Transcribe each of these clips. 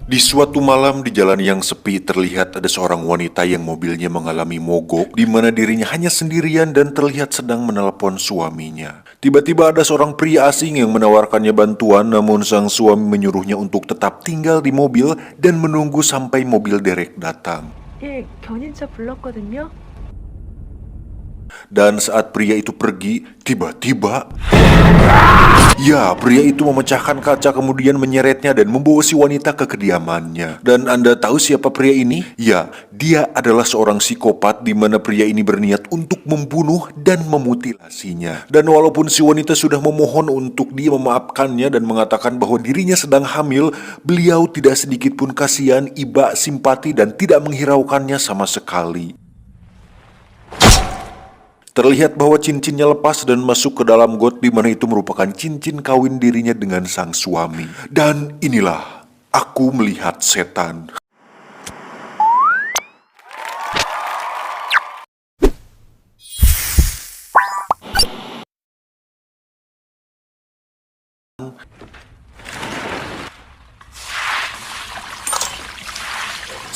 Di suatu malam di jalan yang sepi terlihat ada seorang wanita yang mobilnya mengalami mogok di mana dirinya hanya sendirian dan terlihat sedang menelepon suaminya. Tiba-tiba ada seorang pria asing yang menawarkannya bantuan, namun sang suami menyuruhnya untuk tetap tinggal di mobil dan menunggu sampai mobil derek datang. 예, 견인차 불렀거든요. Dan saat pria itu pergi, tiba-tiba ya, pria itu memecahkan kaca kemudian menyeretnya dan membawa si wanita ke kediamannya. Dan Anda tahu siapa pria ini? Ya, dia adalah seorang psikopat di mana pria ini berniat untuk membunuh dan memutilasinya. Dan walaupun si wanita sudah memohon untuk dia memaafkannya dan mengatakan bahwa dirinya sedang hamil, beliau tidak sedikit pun kasihan, iba, simpati dan tidak menghiraukannya sama sekali. Terlihat bahwa cincinnya lepas dan masuk ke dalam got di mana itu merupakan cincin kawin dirinya dengan sang suami. Dan inilah aku melihat setan.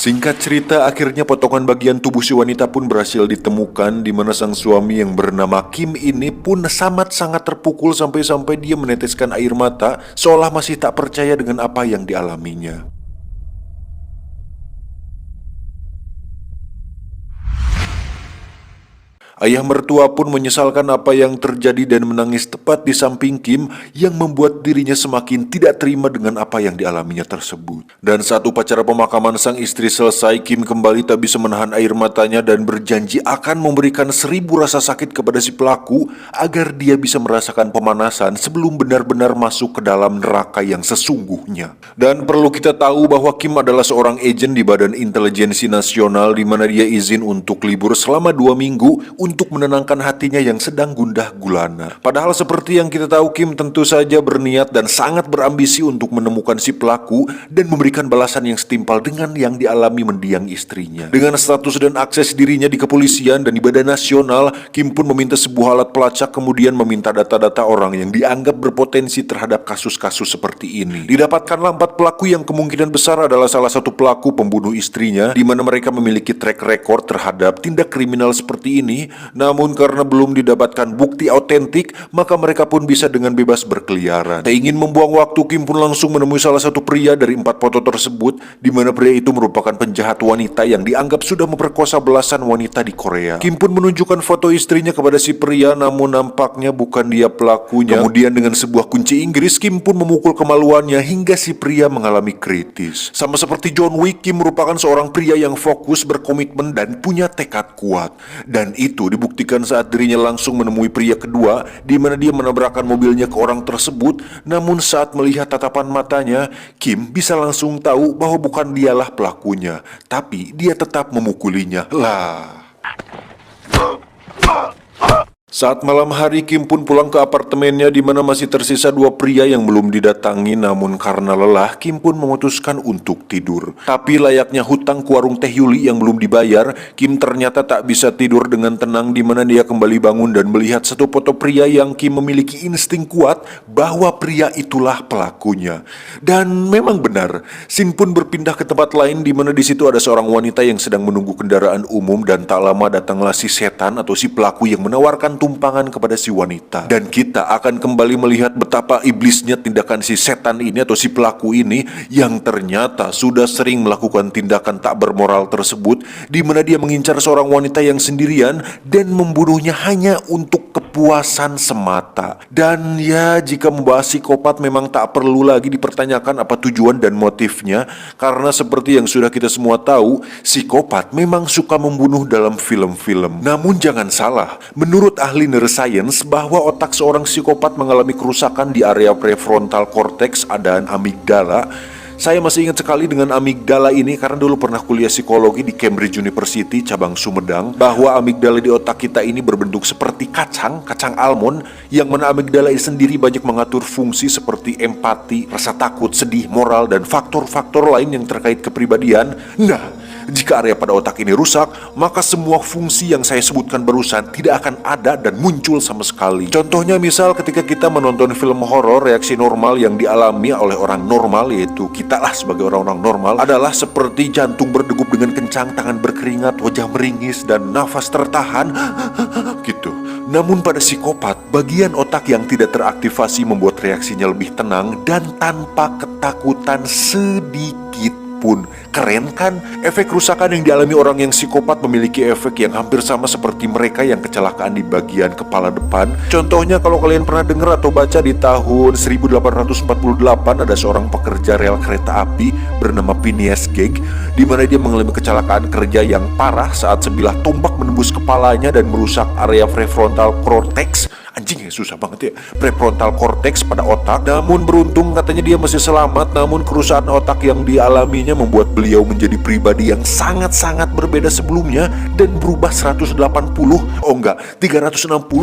Singkat cerita, akhirnya potongan bagian tubuh si wanita pun berhasil ditemukan, di mana sang suami yang bernama Kim ini pun sangat terpukul sampai-sampai dia meneteskan air mata seolah masih tak percaya dengan apa yang dialaminya. Ayah mertua pun menyesalkan apa yang terjadi dan menangis tepat di samping Kim yang membuat dirinya semakin tidak terima dengan apa yang dialaminya tersebut. Dan saat upacara pemakaman sang istri selesai, Kim kembali tak bisa menahan air matanya dan berjanji akan memberikan 1000 rasa sakit kepada si pelaku agar dia bisa merasakan pemanasan sebelum benar-benar masuk ke dalam neraka yang sesungguhnya. Dan perlu kita tahu bahwa Kim adalah seorang agen di Badan Intelijensi Nasional di mana dia izin untuk libur selama 2 minggu untuk menenangkan hatinya yang sedang gundah gulana. Padahal seperti yang kita tahu, Kim tentu saja berniat dan sangat berambisi untuk menemukan si pelaku dan memberikan balasan yang setimpal dengan yang dialami mendiang istrinya. Dengan status dan akses dirinya di kepolisian dan di Badan Nasional, Kim pun meminta sebuah alat pelacak kemudian meminta data-data orang yang dianggap berpotensi terhadap kasus-kasus seperti ini. Didapatkanlah 4 pelaku yang kemungkinan besar adalah salah satu pelaku pembunuh istrinya, di mana mereka memiliki track record terhadap tindak kriminal seperti ini. Namun karena belum didapatkan bukti autentik, maka mereka pun bisa dengan bebas berkeliaran. Tak ingin membuang waktu, Kim pun langsung menemui salah satu pria dari 4 foto tersebut, di mana pria itu merupakan penjahat wanita yang dianggap sudah memperkosa belasan wanita di Korea. Kim pun menunjukkan foto istrinya kepada si pria, namun nampaknya bukan dia pelakunya. Kemudian dengan sebuah kunci Inggris, Kim pun memukul kemaluannya hingga si pria mengalami kritis. Sama seperti John Wick, Kim merupakan seorang pria yang fokus, berkomitmen, dan punya tekad kuat. Dan itu dibuktikan saat dirinya langsung menemui pria kedua, di mana dia menabrakkan mobilnya ke orang tersebut. Namun saat melihat tatapan matanya, Kim bisa langsung tahu bahwa bukan dialah pelakunya, tapi dia tetap memukulinya. Lah. Saat malam hari, Kim pun pulang ke apartemennya di mana masih tersisa 2 pria yang belum didatangi. Namun karena lelah, Kim pun memutuskan untuk tidur. Tapi layaknya hutang ke warung Teh Yuli yang belum dibayar, Kim ternyata tak bisa tidur dengan tenang, di mana dia kembali bangun dan melihat satu foto pria yang Kim memiliki insting kuat bahwa pria itulah pelakunya. Dan memang benar, scene pun berpindah ke tempat lain di mana di situ ada seorang wanita yang sedang menunggu kendaraan umum, dan tak lama datanglah si setan atau si pelaku yang menawarkan tumpangan kepada si wanita. Dan kita akan kembali melihat betapa iblisnya tindakan si setan ini atau si pelaku ini yang ternyata sudah sering melakukan tindakan tak bermoral tersebut, di mana dia mengincar seorang wanita yang sendirian dan membunuhnya hanya untuk kepuasan semata. Dan ya, jika membahas psikopat memang tak perlu lagi dipertanyakan apa tujuan dan motifnya, karena seperti yang sudah kita semua tahu, psikopat memang suka membunuh dalam film-film. Namun jangan salah, menurut ahli neuroscience bahwa otak seorang psikopat mengalami kerusakan di area prefrontal cortex dan amigdala. Saya masih ingat sekali dengan amigdala ini karena dulu pernah kuliah psikologi di Cambridge University cabang Sumedang, bahwa amigdala di otak kita ini berbentuk seperti kacang almond, yang mana amigdala ini sendiri banyak mengatur fungsi seperti empati, rasa takut, sedih, moral, dan faktor-faktor lain yang terkait kepribadian. Nah, Jika area pada otak ini rusak, maka semua fungsi yang saya sebutkan barusan tidak akan ada dan muncul sama sekali. Contohnya misal ketika kita menonton film horor, reaksi normal yang dialami oleh orang normal, yaitu kita lah sebagai orang-orang normal, adalah seperti jantung berdegup dengan kencang, tangan berkeringat, wajah meringis, dan nafas tertahan gitu. Namun pada psikopat, bagian otak yang tidak teraktivasi membuat reaksinya lebih tenang dan tanpa ketakutan sedikit pun. Keren kan? Efek kerusakan yang dialami orang yang psikopat memiliki efek yang hampir sama seperti mereka yang kecelakaan di bagian kepala depan. Contohnya kalau kalian pernah dengar atau baca di tahun 1848 ada seorang pekerja rel kereta api bernama Phineas Gage, di mana dia mengalami kecelakaan kerja yang parah saat sebilah tombak menembus kepalanya dan merusak area prefrontal cortex. Anjing ya, susah banget ya. Prefrontal cortex pada otak. Namun beruntung katanya dia masih selamat. Namun kerusakan otak yang dialaminya membuat beliau menjadi pribadi yang sangat-sangat berbeda sebelumnya dan berubah 360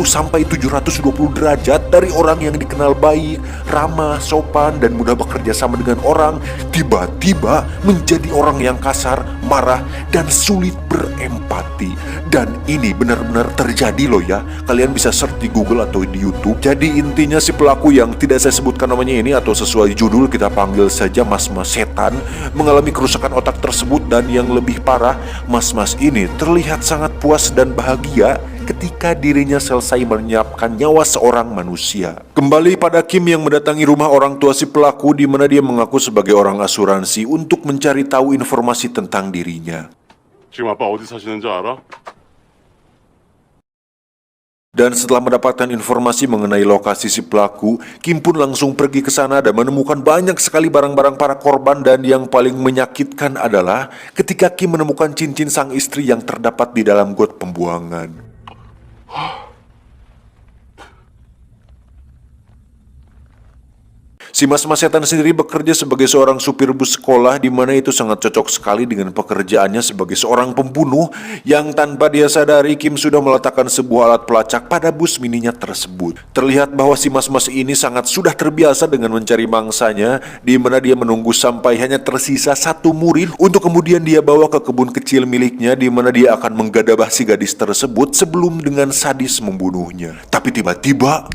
sampai 720 derajat. Dari orang yang dikenal baik, ramah, sopan, dan mudah bekerja sama dengan orang, tiba-tiba menjadi orang yang kasar, marah, dan sulit berempati. Dan ini benar-benar terjadi loh ya. Kalian bisa search di Google atau di YouTube. Jadi intinya si pelaku yang tidak saya sebutkan namanya ini, atau sesuai judul kita panggil saja mas-mas setan, mengalami kerusakan otak tersebut. Dan yang lebih parah, mas-mas ini terlihat sangat puas dan bahagia ketika dirinya selesai menyiapkan nyawa seorang manusia. Kembali pada Kim yang mendatangi rumah orang tua si pelaku, di mana dia mengaku sebagai orang asuransi untuk mencari tahu informasi tentang dirinya. 지금 아빠 어디 사시는지 알아? Dan setelah mendapatkan informasi mengenai lokasi si pelaku, Kim pun langsung pergi ke sana dan menemukan banyak sekali barang-barang para korban. Dan yang paling menyakitkan adalah ketika Kim menemukan cincin sang istri yang terdapat di dalam got pembuangan. Si mas-mas setan sendiri bekerja sebagai seorang supir bus sekolah, di mana itu sangat cocok sekali dengan pekerjaannya sebagai seorang pembunuh yang tanpa dia sadari Kim sudah meletakkan sebuah alat pelacak pada bus mininya tersebut. Terlihat bahwa si mas-mas ini sangat sudah terbiasa dengan mencari mangsanya, di mana dia menunggu sampai hanya tersisa satu murid untuk kemudian dia bawa ke kebun kecil miliknya, di mana dia akan menggadabah si gadis tersebut sebelum dengan sadis membunuhnya. Tapi tiba-tiba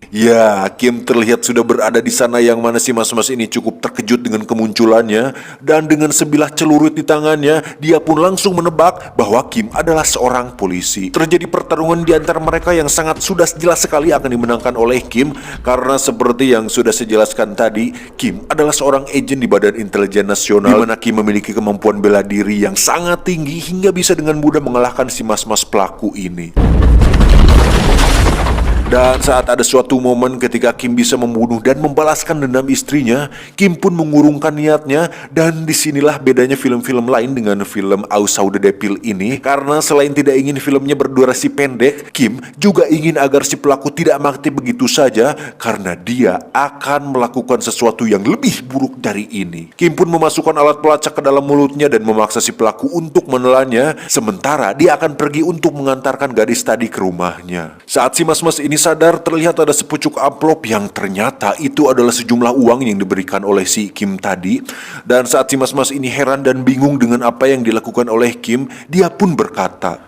ya, Kim terlihat sudah berada di sana, yang mana si mas-mas ini cukup terkejut dengan kemunculannya. Dan dengan sebilah celurit di tangannya, dia pun langsung menebak bahwa Kim adalah seorang polisi. Terjadi pertarungan di antara mereka yang sangat sudah jelas sekali akan dimenangkan oleh Kim, karena seperti yang sudah saya jelaskan tadi, Kim adalah seorang agen di Badan Intelijen Nasional, di mana Kim memiliki kemampuan bela diri yang sangat tinggi hingga bisa dengan mudah mengalahkan si mas-mas pelaku ini. Dan saat ada suatu momen ketika Kim bisa membunuh dan membalaskan dendam istrinya, Kim pun mengurungkan niatnya. Dan disinilah bedanya film-film lain dengan film I Saw the Devil ini, karena selain tidak ingin filmnya berdurasi pendek, Kim juga ingin agar si pelaku tidak mati begitu saja, karena dia akan melakukan sesuatu yang lebih buruk dari ini. Kim pun memasukkan alat pelacak ke dalam mulutnya dan memaksa si pelaku untuk menelannya, sementara dia akan pergi untuk mengantarkan gadis tadi ke rumahnya. Saat si mas-mas ini sadar, terlihat ada sepucuk amplop yang ternyata itu adalah sejumlah uang yang diberikan oleh si Kim tadi. Dan saat si mas-mas ini heran dan bingung dengan apa yang dilakukan oleh Kim, dia pun berkata,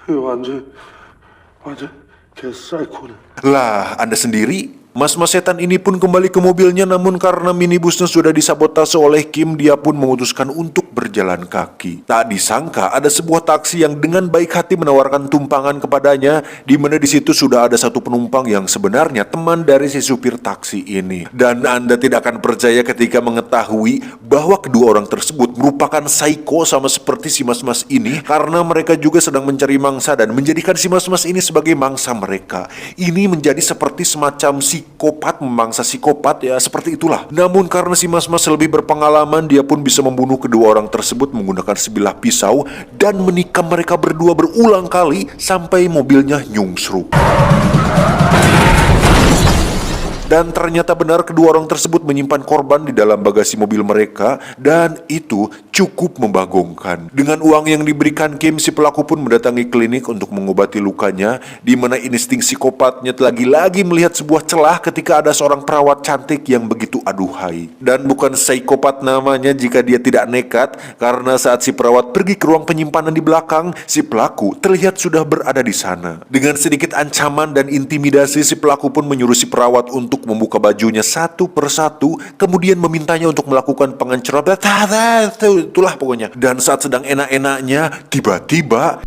완전 개사이코네. "Lah, Anda sendiri?" Mas-mas setan ini pun kembali ke mobilnya, namun karena minibusnya sudah disabotase oleh Kim, dia pun memutuskan untuk berjalan kaki. Tak disangka ada sebuah taksi yang dengan baik hati menawarkan tumpangan kepadanya, di mana di situ sudah ada satu penumpang yang sebenarnya teman dari si supir taksi ini. Dan Anda tidak akan percaya ketika mengetahui bahwa kedua orang tersebut merupakan psycho sama seperti si mas-mas ini, karena mereka juga sedang mencari mangsa dan menjadikan si mas-mas ini sebagai mangsa mereka. Ini menjadi seperti semacam psikopat memangsa psikopat, ya seperti itulah. Namun karena si mas-mas lebih berpengalaman, dia pun bisa membunuh kedua orang tersebut menggunakan sebilah pisau dan menikam mereka berdua berulang kali sampai mobilnya nyungsruk. Dan ternyata benar kedua orang tersebut menyimpan korban di dalam bagasi mobil mereka, dan itu cukup membagongkan. Dengan uang yang diberikan Kim, si pelaku pun mendatangi klinik untuk mengobati lukanya, di mana insting psikopatnya lagi-lagi melihat sebuah celah ketika ada seorang perawat cantik yang begitu aduhai. Dan bukan psikopat namanya jika dia tidak nekat, karena saat si perawat pergi ke ruang penyimpanan di belakang, si pelaku terlihat sudah berada di sana. Dengan sedikit ancaman dan intimidasi, si pelaku pun menyuruh si perawat untuk membuka bajunya satu persatu, kemudian memintanya untuk melakukan pengencerotan. Itulah pokoknya. Dan saat sedang enak-enaknya, tiba-tiba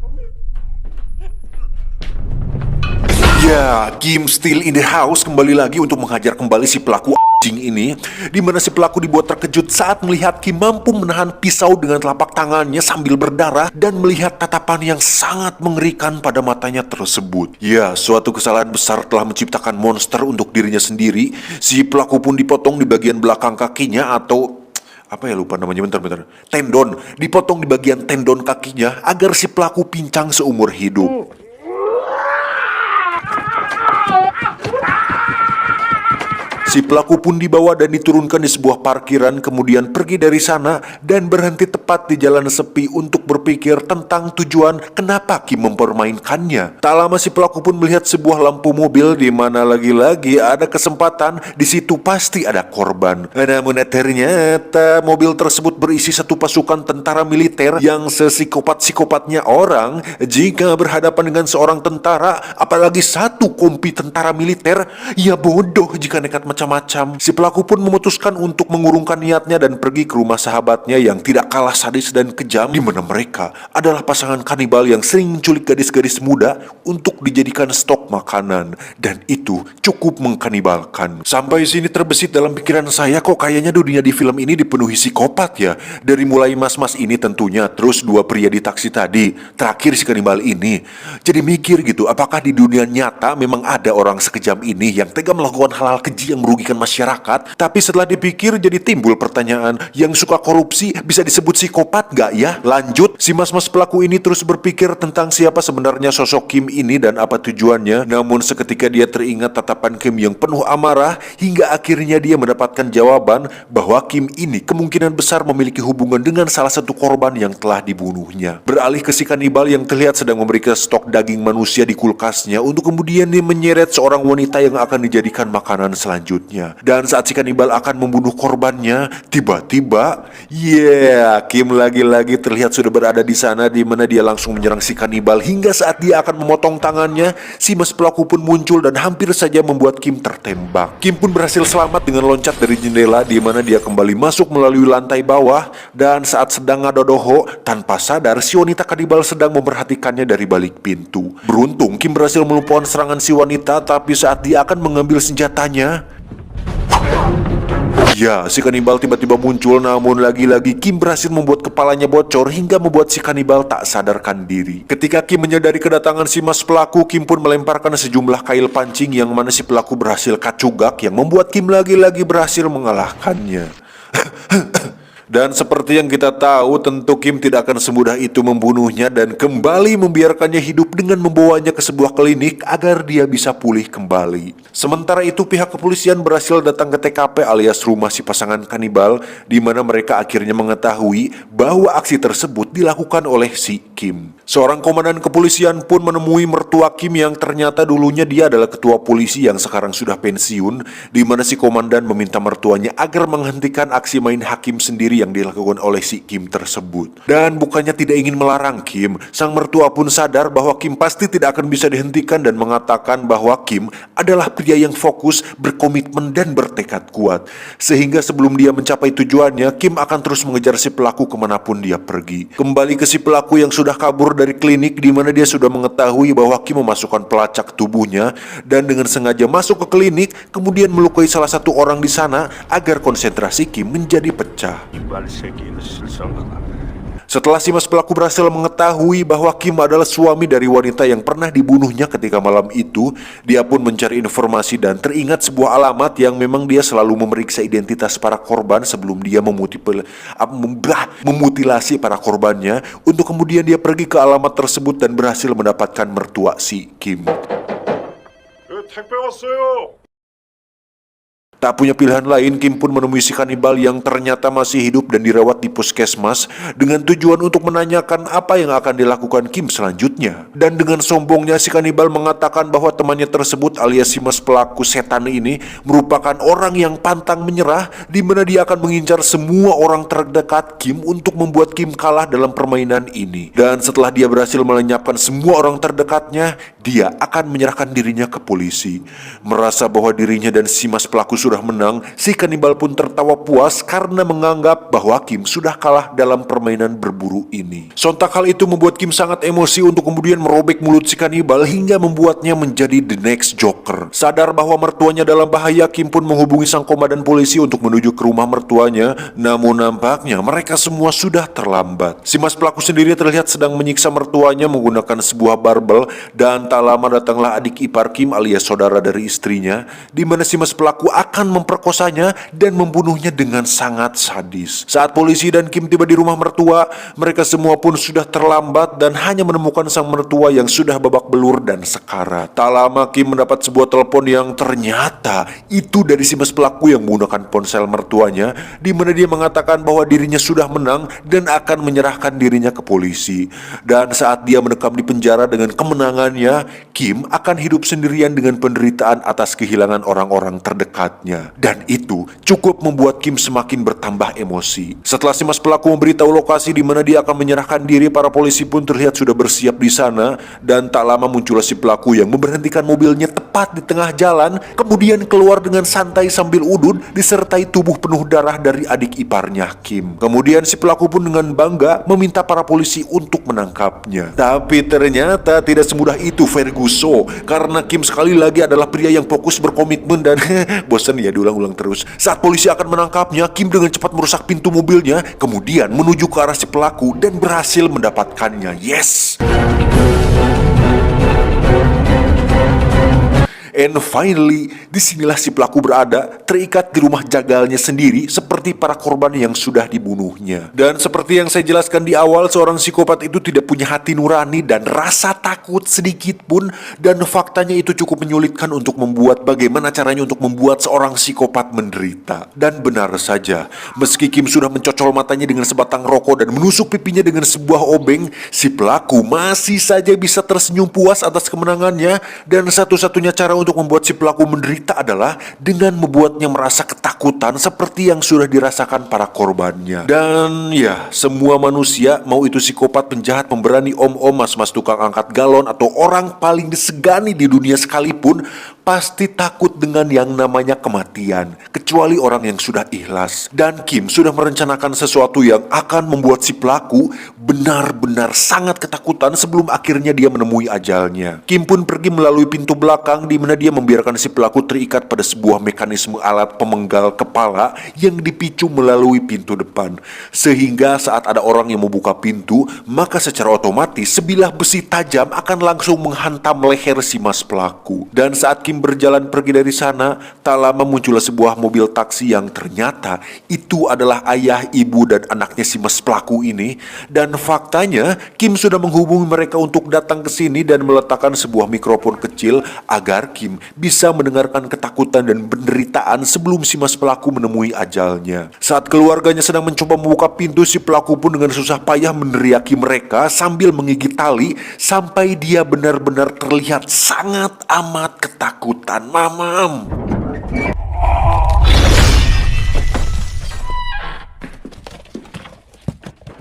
ya, Kim still in the house kembali lagi untuk menghajar kembali si pelaku anjing ini, di mana si pelaku dibuat terkejut saat melihat Kim mampu menahan pisau dengan telapak tangannya sambil berdarah dan melihat tatapan yang sangat mengerikan pada matanya tersebut. Ya, suatu kesalahan besar telah menciptakan monster untuk dirinya sendiri. Si pelaku pun dipotong di bagian belakang kakinya, atau apa ya, lupa namanya, bentar. Tendon, dipotong di bagian tendon kakinya agar si pelaku pincang seumur hidup. Si pelaku pun dibawa dan diturunkan di sebuah parkiran, kemudian pergi dari sana dan berhenti tepat di jalan sepi untuk berpikir tentang tujuan kenapa Kim mempermainkannya. Tak lama si pelaku pun melihat sebuah lampu mobil, di mana lagi-lagi ada kesempatan di situ pasti ada korban. Namun ternyata mobil tersebut berisi satu pasukan tentara militer yang sesikopat-sikopatnya orang. Jika berhadapan dengan seorang tentara, apalagi satu kompi tentara militer, ya bodoh jika nekat macam-macam. Si pelaku pun memutuskan untuk mengurungkan niatnya dan pergi ke rumah sahabatnya yang tidak kalah sadis dan kejam, di mana mereka adalah pasangan kanibal yang sering menculik gadis-gadis muda untuk dijadikan stok makanan, dan itu cukup mengkanibalkan. Sampai sini terbesit dalam pikiran saya, kok kayaknya dunia di film ini dipenuhi psikopat ya. Dari mulai mas-mas ini tentunya, terus dua pria di taksi tadi, terakhir si kanibal ini. Jadi mikir gitu, apakah di dunia nyata memang ada orang sekejam ini yang tega melakukan hal-hal keji yang merugikan masyarakat? Tapi setelah dipikir jadi timbul pertanyaan, yang suka korupsi bisa disebut psikopat gak ya? Lanjut, si mas-mas pelaku ini terus berpikir tentang siapa sebenarnya sosok Kim ini dan apa tujuannya. Namun seketika dia teringat tatapan Kim yang penuh amarah, hingga akhirnya dia mendapatkan jawaban bahwa Kim ini kemungkinan besar memiliki hubungan dengan salah satu korban yang telah dibunuhnya. Beralih ke si kanibal yang terlihat sedang memberikan stok daging manusia di kulkasnya untuk kemudian dia menyeret seorang wanita yang akan dijadikan makanan selanjutnya. Dan saat si kanibal akan membunuh korbannya, tiba-tiba Kim lagi-lagi terlihat sudah berada di sana, di mana dia langsung menyerang si kanibal. Hingga saat dia akan memotong tangannya, si mas pelaku pun muncul dan hampir saja membuat Kim tertembak. Kim pun berhasil selamat dengan loncat dari jendela, di mana dia kembali masuk melalui lantai bawah. Dan saat sedang ngadodoho, tanpa sadar si wanita kanibal sedang memperhatikannya dari balik pintu. Beruntung Kim berhasil melumpuhkan serangan si wanita, tapi saat dia akan mengambil senjatanya, ya, si kanibal tiba-tiba muncul. Namun lagi-lagi Kim berhasil membuat kepalanya bocor hingga membuat si kanibal tak sadarkan diri. Ketika Kim menyadari kedatangan si mas pelaku, Kim pun melemparkan sejumlah kail pancing yang mana si pelaku berhasil kacugak, yang membuat Kim lagi-lagi berhasil mengalahkannya. Dan seperti yang kita tahu, tentu Kim tidak akan semudah itu membunuhnya dan kembali membiarkannya hidup dengan membawanya ke sebuah klinik agar dia bisa pulih kembali. Sementara itu pihak kepolisian berhasil datang ke TKP alias rumah si pasangan kanibal, di mana mereka akhirnya mengetahui bahwa aksi tersebut dilakukan oleh si Kim. Seorang komandan kepolisian pun menemui mertua Kim yang ternyata dulunya dia adalah ketua polisi yang sekarang sudah pensiun, di mana si komandan meminta mertuanya agar menghentikan aksi main hakim sendiri yang dilakukan oleh si Kim tersebut. Dan bukannya tidak ingin melarang Kim, sang mertua pun sadar bahwa Kim pasti tidak akan bisa dihentikan dan mengatakan bahwa Kim adalah pria yang fokus, berkomitmen dan bertekad kuat. Sehingga sebelum dia mencapai tujuannya, Kim akan terus mengejar si pelaku kemanapun dia pergi. Kembali ke si pelaku yang sudah kabur dari klinik, di mana dia sudah mengetahui bahwa Kim memasukkan pelacak tubuhnya dan dengan sengaja masuk ke klinik, kemudian melukai salah satu orang di sana agar konsentrasi Kim menjadi pecah. Setelah si mas pelaku berhasil mengetahui bahwa Kim adalah suami dari wanita yang pernah dibunuhnya ketika malam itu, dia pun mencari informasi dan teringat sebuah alamat yang memang dia selalu memeriksa identitas para korban sebelum dia memutilasi para korbannya, untuk kemudian dia pergi ke alamat tersebut dan berhasil mendapatkan mertua si Kim. Tak punya pilihan lain, Kim pun menemui si kanibal yang ternyata masih hidup dan dirawat di puskesmas dengan tujuan untuk menanyakan apa yang akan dilakukan Kim selanjutnya. Dan dengan sombongnya si kanibal mengatakan bahwa temannya tersebut alias si mas pelaku setan ini merupakan orang yang pantang menyerah, di mana dia akan mengincar semua orang terdekat Kim untuk membuat Kim kalah dalam permainan ini. Dan setelah dia berhasil melenyapkan semua orang terdekatnya, dia akan menyerahkan dirinya ke polisi. Merasa bahwa dirinya dan si mas pelaku sudah menang, si kanibal pun tertawa puas karena menganggap bahwa Kim sudah kalah dalam permainan berburu ini. Sontak hal itu membuat Kim sangat emosi untuk kemudian merobek mulut si kanibal hingga membuatnya menjadi the next Joker. Sadar bahwa mertuanya dalam bahaya, Kim pun menghubungi sang komandan polisi untuk menuju ke rumah mertuanya, namun nampaknya mereka semua sudah terlambat. Si mas pelaku sendiri terlihat sedang menyiksa mertuanya menggunakan sebuah barbel, dan tak lama datanglah adik ipar Kim alias saudara dari istrinya, di mana si mas pelaku akan memperkosanya dan membunuhnya dengan sangat sadis. Saat polisi dan Kim tiba di rumah mertua, mereka semua pun sudah terlambat dan hanya menemukan sang mertua yang sudah babak belur dan sekarat. Tak lama Kim mendapat sebuah telepon yang ternyata itu dari si mas pelaku yang menggunakan ponsel mertuanya, di mana dia mengatakan bahwa dirinya sudah menang dan akan menyerahkan dirinya ke polisi. Dan saat dia mendekam di penjara dengan kemenangannya, Kim akan hidup sendirian dengan penderitaan atas kehilangan orang-orang terdekatnya. Dan itu cukup membuat Kim semakin bertambah emosi. Setelah si mas pelaku memberitahu lokasi di mana dia akan menyerahkan diri, para polisi pun terlihat sudah bersiap di sana. Dan tak lama muncullah si pelaku yang memberhentikan mobilnya tepat di tengah jalan, kemudian keluar dengan santai sambil udun disertai tubuh penuh darah dari adik iparnya Kim. Kemudian si pelaku pun dengan bangga meminta para polisi untuk menangkapnya. Tapi ternyata tidak semudah itu Ferguson, karena Kim sekali lagi adalah pria yang fokus berkomitmen dan bosan ya diulang-ulang terus. Saat polisi akan menangkapnya, Kim dengan cepat merusak pintu mobilnya, kemudian menuju ke arah si pelaku dan berhasil mendapatkannya. Yes! And finally, disinilah si pelaku berada, terikat di rumah jagalnya sendiri seperti para korban yang sudah dibunuhnya. Dan seperti yang saya jelaskan di awal, seorang psikopat itu tidak punya hati nurani dan rasa takut sedikit pun. Dan faktanya itu cukup menyulitkan untuk membuat bagaimana caranya untuk membuat seorang psikopat menderita. Dan benar saja, meski Kim sudah mencocol matanya dengan sebatang rokok dan menusuk pipinya dengan sebuah obeng, si pelaku masih saja bisa tersenyum puas atas kemenangannya. Dan satu-satunya cara untuk membuat si pelaku menderita adalah dengan membuatnya merasa ketakutan seperti yang sudah dirasakan para korbannya. Dan ya, semua manusia, mau itu psikopat, penjahat, pemberani, om-om, mas-mas tukang angkat galon, atau orang paling disegani di dunia sekalipun, pasti takut dengan yang namanya kematian, kecuali orang yang sudah ikhlas. Dan Kim sudah merencanakan sesuatu yang akan membuat si pelaku benar-benar sangat ketakutan sebelum akhirnya dia menemui ajalnya. Kim pun pergi melalui pintu belakang, di mana dia membiarkan si pelaku terikat pada sebuah mekanisme alat pemenggal kepala yang dipicu melalui pintu depan. Sehingga saat ada orang yang membuka pintu, maka secara otomatis sebilah besi tajam akan langsung menghantam leher si mas pelaku. Dan saat Kim berjalan pergi dari sana, tak lama muncullah sebuah mobil taksi yang ternyata itu adalah ayah, ibu, dan anaknya si mas pelaku ini. Dan faktanya Kim sudah menghubungi mereka untuk datang ke sini dan meletakkan sebuah mikrofon kecil agar Kim bisa mendengarkan ketakutan dan penderitaan sebelum si mas pelaku menemui ajalnya. Saat keluarganya sedang mencoba membuka pintu, si pelaku pun dengan susah payah meneriaki mereka sambil menggigit tali sampai dia benar-benar terlihat sangat amat ketakutan. Mamam.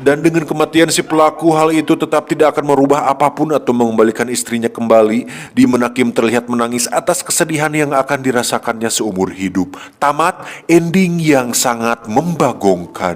Dan dengan kematian si pelaku, hal itu tetap tidak akan merubah apapun atau mengembalikan istrinya kembali, di mana Kim terlihat menangis atas kesedihan yang akan dirasakannya seumur hidup. Tamat, ending yang sangat membagongkan.